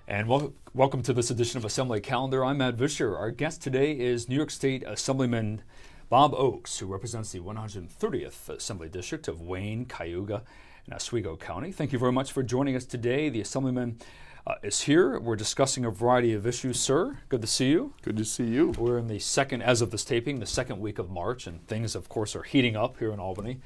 And welcome to this edition of Assembly Calendar. I'm Matt Vischer. Our guest today is New York State Assemblyman Bob Oakes, who represents the 130th Assembly District of Wayne, Cayuga, and Oswego County. Thank you very much for joining us today. The Assemblyman is here. We're discussing a variety of issues, sir. Good to see you. Good to see you. We're in the second, as of this taping, the second week of March, and things, of course, are heating up here in Albany.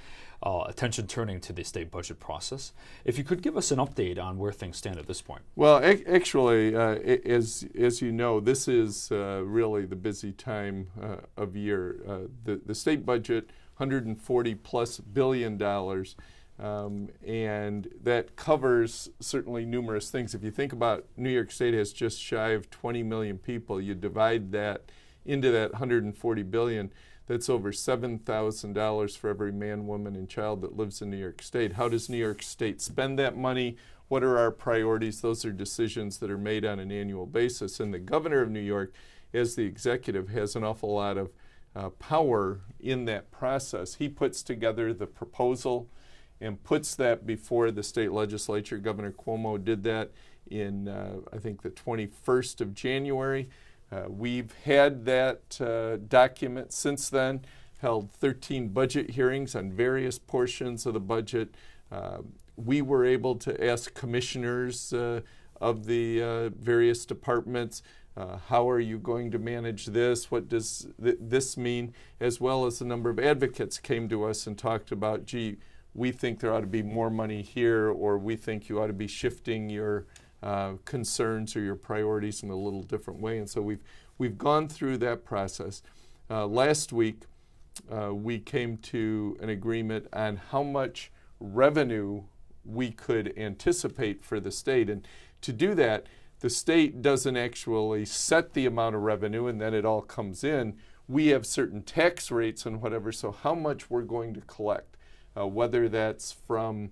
Attention turning to the state budget process. If you could give us an update on where things stand at this point. Well, actually, as you know, this is really the busy time of year. The state budget, $140+ billion, and that covers certainly numerous things. If you think about New York State has just shy of 20 million people, you divide that into that $140 billion. That's over $7,000 for every man, woman, and child that lives in New York State. How does New York State spend that money? What are our priorities? Those are decisions that are made on an annual basis. And the governor of New York, as the executive, has an awful lot of power in that process. He puts together the proposal and puts that before the state legislature. Governor Cuomo did that in, I think, the 21st of January. We've had that document since then, held 13 budget hearings on various portions of the budget. We were able to ask commissioners of the various departments, how are you going to manage this? What does this mean? As well as a number of advocates came to us and talked about, gee, we think there ought to be more money here, or we think you ought to be shifting your concerns or your priorities in a little different way. And so we've gone through that process. Last week, we came to an agreement on how much revenue we could anticipate for the state. And to do that, the state doesn't actually set the amount of revenue and then it all comes in. We have certain tax rates and whatever, so how much we're going to collect, whether that's from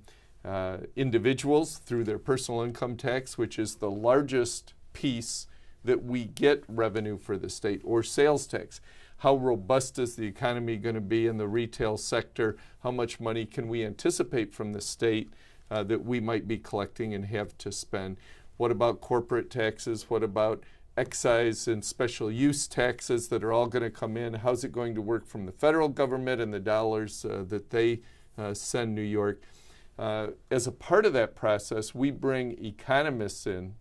individuals through their personal income tax, which is the largest piece that we get revenue for the state, or sales tax. How robust is the economy going to be in the retail sector? How much money can we anticipate from the state that we might be collecting and have to spend? What about corporate taxes? What about excise and special use taxes that are all going to come in? How's it going to work from the federal government and the dollars that they send New York? As a part of that process, we bring economists in,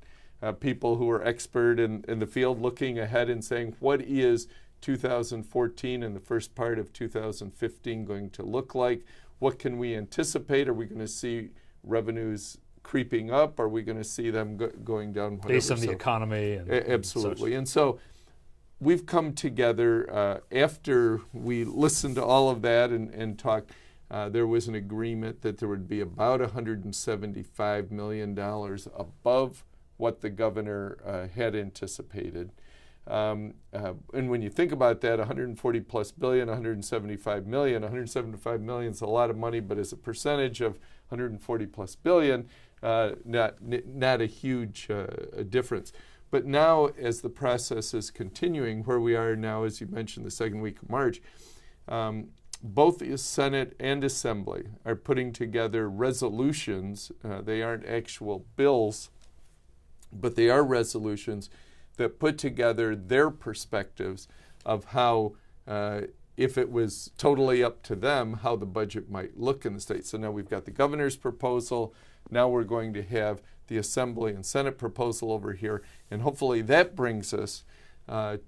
people who are expert in the field, looking ahead and saying, what is 2014 and the first part of 2015 going to look like? What can we anticipate? Are we going to see revenues creeping up? Are we going to see them going down? Whatever. Based on the economy. Absolutely. And so we've come together after we listened to all of that and talked. There was an agreement that there would be about $175 million above what the governor had anticipated. And when you think about that, $140+ billion, $175 million is a lot of money, but as a percentage of $140+ billion, not a huge difference. But now, as the process is continuing, where we are now, as you mentioned, the second week of March, both the Senate and Assembly are putting together resolutions. They aren't actual bills, but they are resolutions that put together their perspectives of how, if it was totally up to them, how the budget might look in the state. So now we've got the governor's proposal. Now we're going to have the Assembly and Senate proposal over here, and hopefully that brings us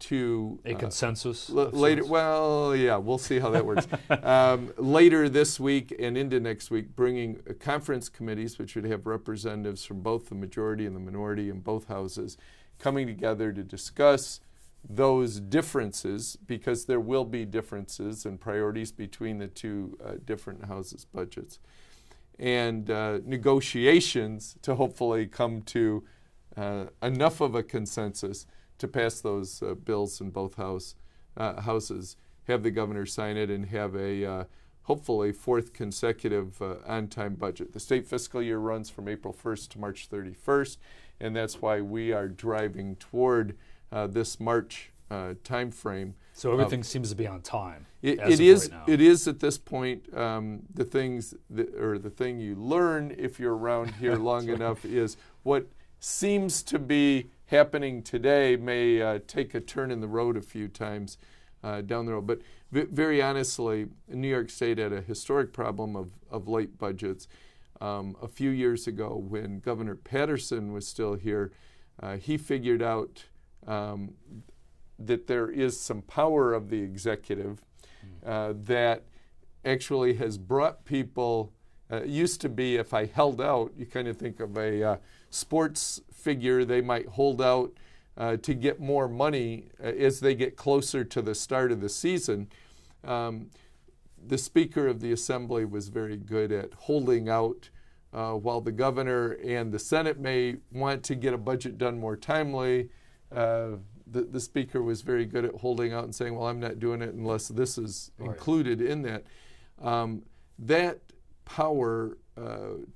to a consensus later. Well, yeah, we'll see how that works. Later this week and into next week, bringing conference committees, which would have representatives from both the majority and the minority in both houses, coming together to discuss those differences, because there will be differences and priorities between the two different houses' budgets, and negotiations to hopefully come to enough of a consensus to pass those bills in both houses, have the governor sign it, and have a hopefully fourth consecutive on-time budget. The state fiscal year runs from April 1st to March 31st, and that's why we are driving toward this March time frame. So everything seems to be on time. It is at this point. The thing you learn if you're around here long enough is what seems to be happening today may take a turn in the road a few times down the road. But very honestly, New York State had a historic problem of late budgets. A few years ago, when Governor Patterson was still here, he figured out that there is some power of the executive that actually has brought people. Used to be, if I held out, you kind of think of a sports figure, they might hold out to get more money as they get closer to the start of the season. The Speaker of the Assembly was very good at holding out while the governor and the Senate may want to get a budget done more timely. The Speaker was very good at holding out and saying, well, I'm not doing it unless this is included in that. That power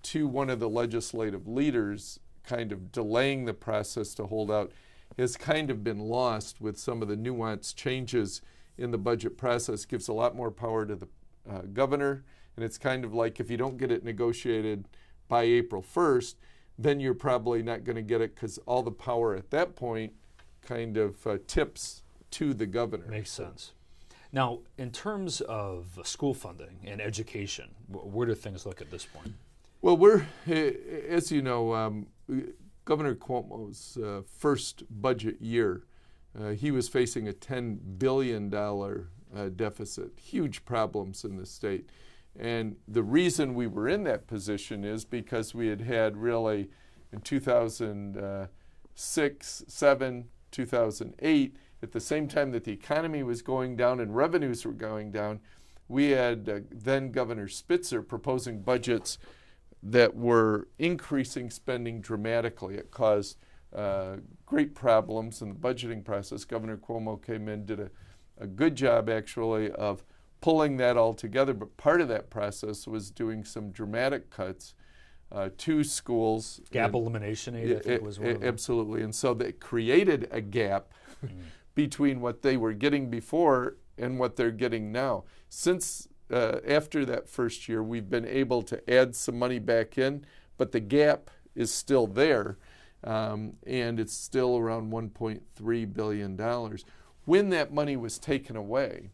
to one of the legislative leaders kind of delaying the process to hold out has kind of been lost with some of the nuanced changes in the budget process. Gives a lot more power to the governor, and it's kind of like if you don't get it negotiated by April 1st, then you're probably not going to get it because all the power at that point kind of tips to the governor. Makes sense. Now, in terms of school funding and education, where do things look at this point? Well, as you know, Governor Cuomo's first budget year, he was facing a $10 billion deficit, huge problems in the state. And the reason we were in that position is because we had really, in 2006, 7, 2008, at the same time that the economy was going down and revenues were going down, we had then Governor Spitzer proposing budgets that were increasing spending dramatically. It caused great problems in the budgeting process. Governor Cuomo came in, did a good job actually of pulling that all together, but part of that process was doing some dramatic cuts to schools. Gap elimination aid, I think, was one of them. Absolutely, and so that created a gap between what they were getting before and what they're getting now. Since after that first year, we've been able to add some money back in, but the gap is still there, and it's still around $1.3 billion. When that money was taken away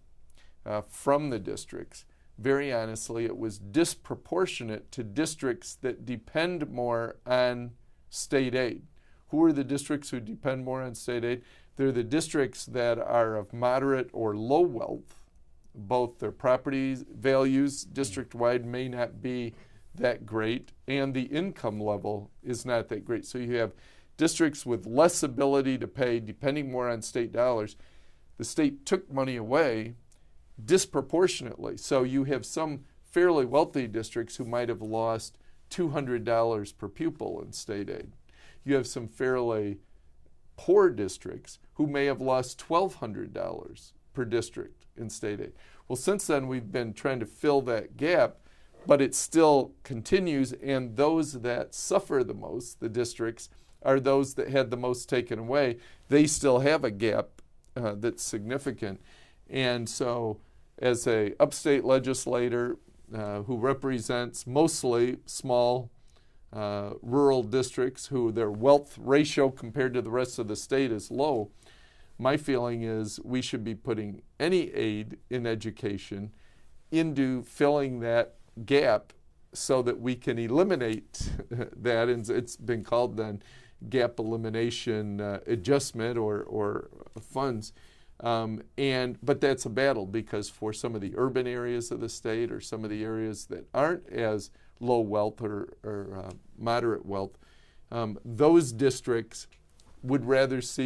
from the districts, very honestly, it was disproportionate to districts that depend more on state aid. Who are the districts who depend more on state aid? They're the districts that are of moderate or low wealth. Both their property values district-wide may not be that great, and the income level is not that great. So you have districts with less ability to pay, depending more on state dollars. The state took money away disproportionately. So you have some fairly wealthy districts who might have lost $200 per pupil in state aid. You have some fairly poor districts who may have lost $1,200 per district in state aid. Well, since then, we've been trying to fill that gap, but it still continues, and those that suffer the most, the districts, are those that had the most taken away. They still have a gap that's significant. And so as a upstate legislator who represents mostly small rural districts who their wealth ratio compared to the rest of the state is low, my feeling is we should be putting any aid in education into filling that gap so that we can eliminate that. And it's been called then gap elimination adjustment or funds. But that's a battle because for some of the urban areas of the state or some of the areas that aren't as low wealth or moderate wealth, those districts would rather see